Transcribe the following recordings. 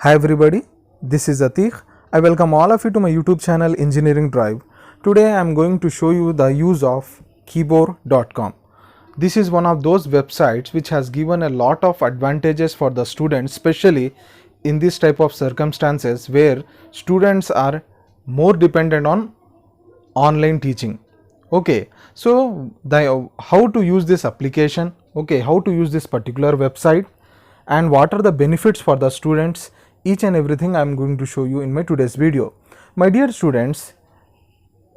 Hi everybody, this is Atiq. I welcome all of you to my YouTube channel Engineering Drive. Today I am going to show you the use of keyboard.com. This is one of those websites which has given a lot of advantages for the students, especially in this type of circumstances where students are more dependent on online teaching. Okay, so how to use this application, okay, how to use this particular website, and what are the benefits for the students, each and everything I am going to show you in my today's video. My dear students,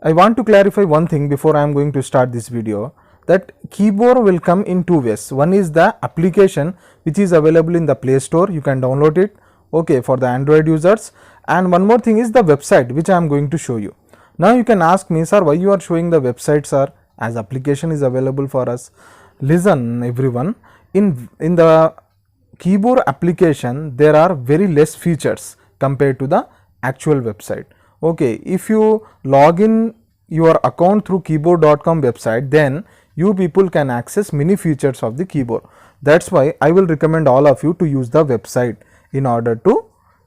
I want to clarify one thing before I am going to start this video, that keyboard will come in two ways. One is the application which is available in the Play Store, you can download it, okay, for the Android users, and one more thing is the website which I am going to show you. Now you can ask me, sir, why you are showing the website, sir, as application is available for us. Listen everyone, in the keyboard application there are very less features compared to the actual website. Okay, if you log in your account through keyboard.com website, then you people can access many features of the keyboard. That's why I will recommend all of you to use the website in order to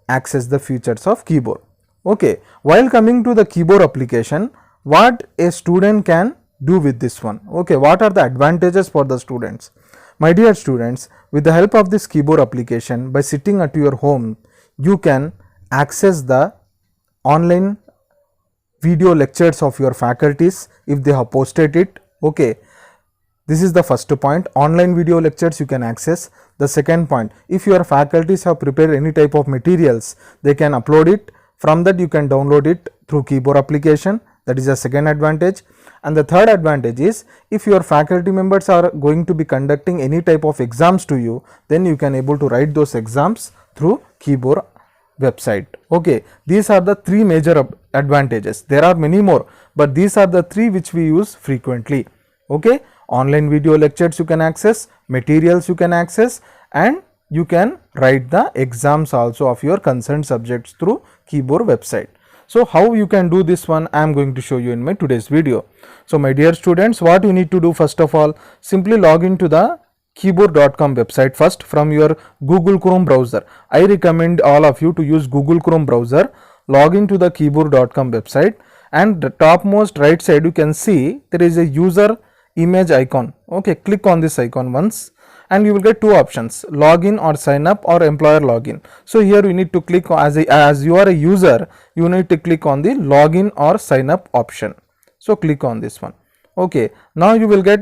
access the features of keyboard. Okay, while coming to the keyboard application, what a student can do with this one? Okay, what are the advantages for the students? My dear students, with the help of this keyboard application, by sitting at your home, you can access the online video lectures of your faculties if they have posted it. Okay, this is the first point, online video lectures you can access. The second point, if your faculties have prepared any type of materials, they can upload it. From that you can download it through keyboard application. That is the second advantage. And the third advantage is, if your faculty members are going to be conducting any type of exams to you, then you can able to write those exams through keyboard website. Okay, these are the three major advantages. There are many more, but these are the three which we use frequently. Okay, online video lectures you can access, materials you can access, and you can write the exams also of your concerned subjects through keyboard website. So how you can do this one, I am going to show you in my today's video. So my dear students, what you need to do, first of all, simply log into the keyboard.com website first from your Google Chrome browser. I recommend all of you to use Google Chrome browser. Log into the keyboard.com website, and the topmost right side you can see there is a user image icon. Okay, click on this icon once, and you will get two options, login or sign up or employer login. So here you need to click, as you are a user, you need to click on the login or sign up option. So click on this one. Okay, now you will get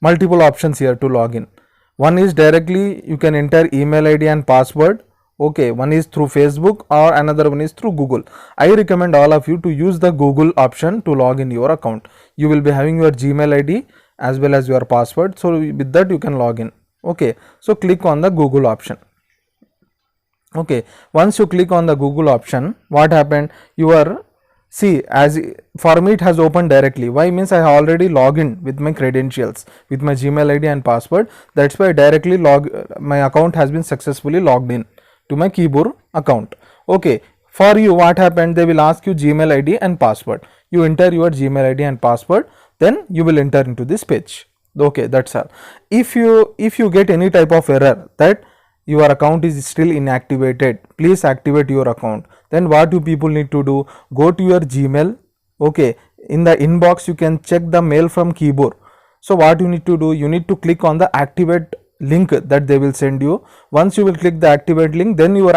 multiple options here to log in. One is directly you can enter email ID and password. Okay, one is through Facebook, or another one is through Google. I recommend all of you to use the Google option to log in your account. You will be having your Gmail ID as well as your password, so with that you can log in. Okay, so click on the Google option. Okay, once you click on the Google option, what happened, your see, as for me it has opened directly. Why? Means I have already logged in with my credentials, with my Gmail ID and password. That's why directly my account has been successfully logged in to my keyboard account. Okay, for you what happened, they will ask you Gmail ID and password. You enter your Gmail ID and password, then you will enter into this page. Okay, that's all. If you get any type of error that your account is still inactivated, please activate your account. Then what you people need to do, go to your Gmail. Okay, in the inbox you can check the mail from keyboard. So what you need to do, you need to click on the activate link that they will send you. Once you will click the activate link, then your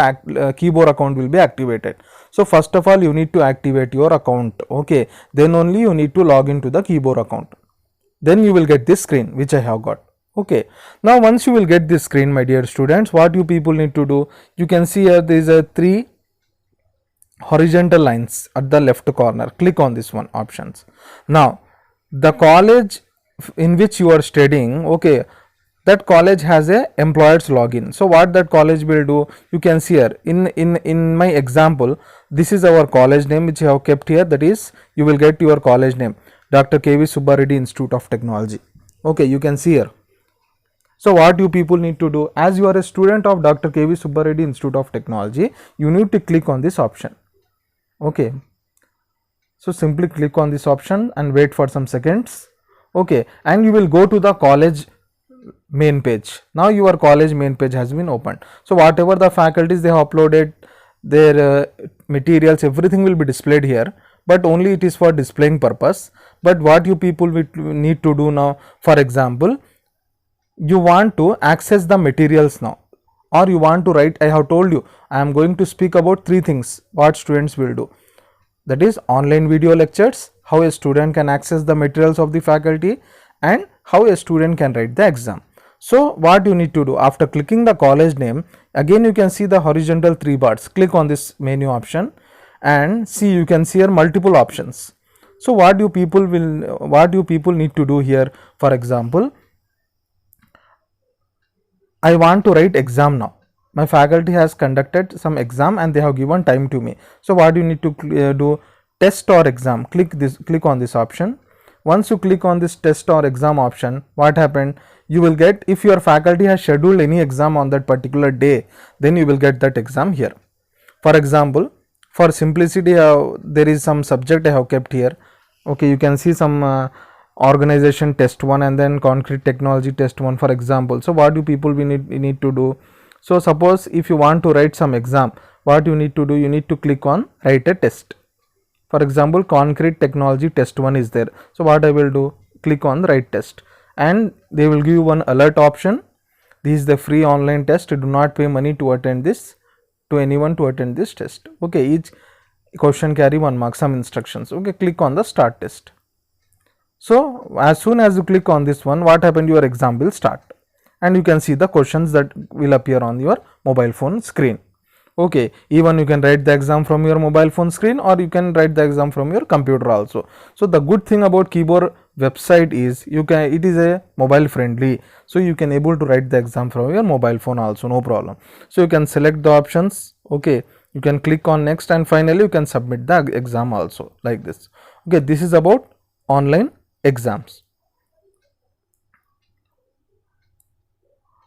keyboard account will be activated. So first of all you need to activate your account. Okay, then only you need to log into the keyboard account. Then you will get this screen which I have got. Okay, now once you will get this screen, my dear students, what you people need to do, you can see here there is a three horizontal lines at the left corner. Click on this one, options. Now the college in which you are studying, okay, that college has a employers login. So what that college will do, you can see here in my example, this is our college name which I have kept here. That is, you will get your college name, Dr. K.V. Subba Reddy Institute of Technology. Okay, you can see here. So what you people need to do, as you are a student of Dr. K.V. Subba Reddy Institute of Technology, you need to click on this option. Okay, so simply click on this option and wait for some seconds. Okay, and you will go to the college main page. Now your college main page has been opened. So whatever the faculties they have uploaded, their materials, everything will be displayed here, but only it is for displaying purpose. But what you people will need to do now, for example, you want to access the materials now, or you want to write. I have told you I am going to speak about three things what students will do, that is online video lectures, how a student can access the materials of the faculty, and how a student can write the exam. So what you need to do, after clicking the college name, again you can see the horizontal three bars. Click on this menu option and see, you can see here multiple options. So what you people need to do here, for example, I want to write exam now. My faculty has conducted some exam and they have given time to me. So what you need to do, test or exam. Click on this option. Once you click on this test or exam option, what happened? You will get, if your faculty has scheduled any exam on that particular day, then you will get that exam here. For example, for simplicity, there is some subject I have kept here. Okay, you can see some organization test 1 and then concrete technology test 1, for example. So what do people we need to do? So suppose if you want to write some exam, what you need to do, you need to click on write a test. For example, concrete technology test 1 is there. So what I will do, click on the write test, and they will give you one alert option. This is the free online test. Do not pay money to attend this, to anyone to attend this test. Okay, each question carry 1 mark, some instructions. Okay, click on the start test. So as soon as you click on this one, what happened, your exam will start, and you can see the questions that will appear on your mobile phone screen. Okay, even you can write the exam from your mobile phone screen, or you can write the exam from your computer also. So the good thing about Keyboard website is it is a mobile friendly, so you can able to write the exam from your mobile phone also, no problem. So you can select the options. Okay, you can click on next, and finally you can submit the exam also, like this. Okay, this is about online exams.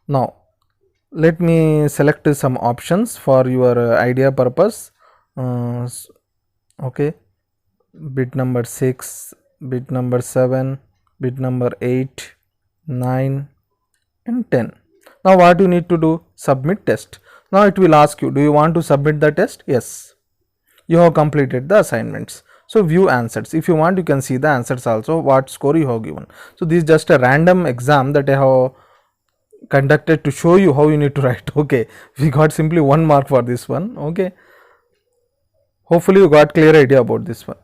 Now let me select some options for your idea purpose. Okay, bit number 6, bit number 7, bit number 8, 9 and 10. Now what you need to do, submit test. Now it will ask you, do you want to submit the test? Yes, you have completed the assignments. So view answers. If you want, you can see the answers also, what score you have given. So this is just a random exam that I have conducted to show you how you need to write. Okay, we got simply 1 mark for this one. Okay, hopefully you got clear idea about this one.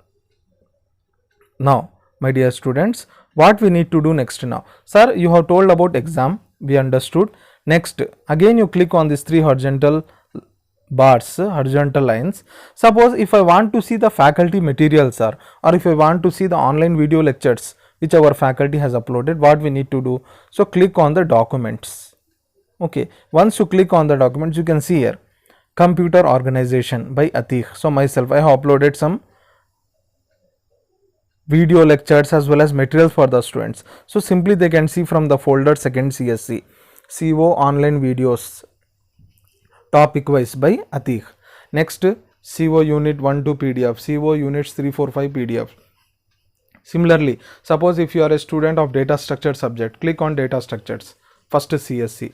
Now my dear students, what we need to do next now? Sir, you have told about exam, we understood. Next, again you click on these 3 horizontal bars, horizontal lines. Suppose if I want to see the faculty materials, sir, or if I want to see the online video lectures which our faculty has uploaded, what we need to do? So click on the documents. Okay, once you click on the documents, you can see here computer organization by Atiq. So myself, I have uploaded some video lectures as well as materials for the students. So simply they can see from the folder second CSC, CO online videos, topic wise by Atiq. Next, CO unit 1 to PDF, CO units 3, 4, 5 PDF. Similarly, suppose if you are a student of data structure subject, click on data structures, first CSC,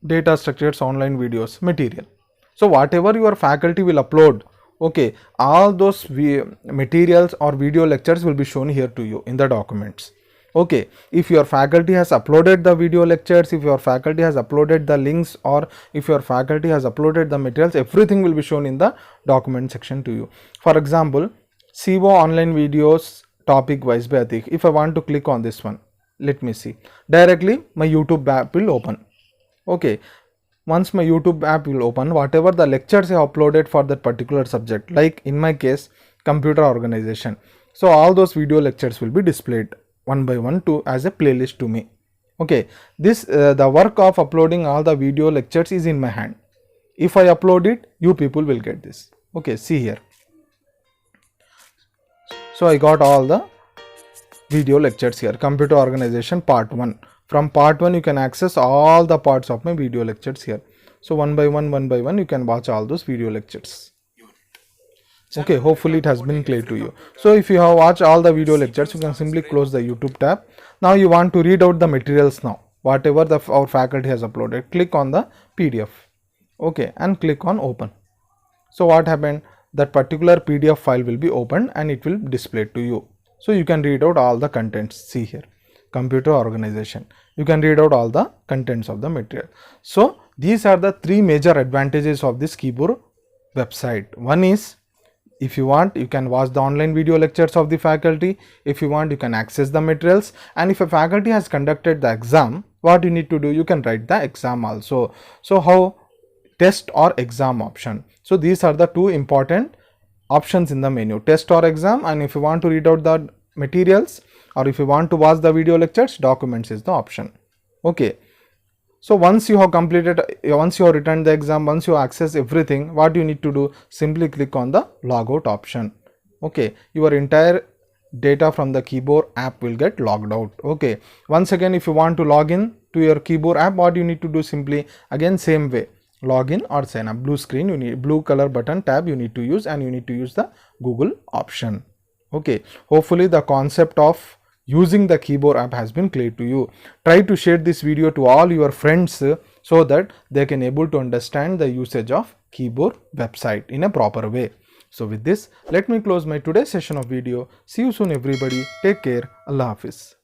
data structures online videos material. So whatever your faculty will upload, okay, all those materials or video lectures will be shown here to you in the documents. Okay, if your faculty has uploaded the video lectures, if your faculty has uploaded the links, or if your faculty has uploaded the materials, everything will be shown in the document section to you. For example, CO online videos topic wise by Atiq. If I want to click on this one, let me see, directly my YouTube app will open. Okay, once my YouTube app will open, whatever the lectures I uploaded for that particular subject, like in my case computer organization, so all those video lectures will be displayed one by one to as a playlist to me. Okay, this the work of uploading all the video lectures is in my hand. If I upload it, you people will get this. Okay, see here. So I got all the video lectures here, computer organization part 1. From part 1 you can access all the parts of my video lectures here. So one by one you can watch all those video lectures. Okay, hopefully it has been clear to you. So if you have watched all the video lectures, you can simply close the YouTube tab. Now you want to read out the materials now, whatever our faculty has uploaded. Click on the PDF, okay, and click on open. So what happened, that particular PDF file will be opened and it will display to you. So you can read out all the contents. See here, computer organization, you can read out all the contents of the material. So these are the three major advantages of this keyboard website. One is, if you want, you can watch the online video lectures of the faculty. If you want, you can access the materials, and if a faculty has conducted the exam, what you need to do, you can write the exam also. So how, test or exam option. So these are the two important options in the menu, test or exam. And if you want to read out the materials, or if you want to watch the video lectures, documents is the option. Okay, so once you have completed, once you have written the exam, once you access everything, what you need to do, simply click on the logout option. Okay, your entire data from the keyboard app will get logged out. Okay, once again, if you want to log in to your keyboard app, what you need to do, simply again same way, login or sign up, blue screen, you need blue color button tab you need to use, and you need to use the Google option. Okay, hopefully the concept of using the keyboard app has been clear to you. Try to share this video to all your friends so that they can able to understand the usage of keyboard website in a proper way. So with this, let me close my today's session of video. See you soon everybody. Take care. Allah Hafiz.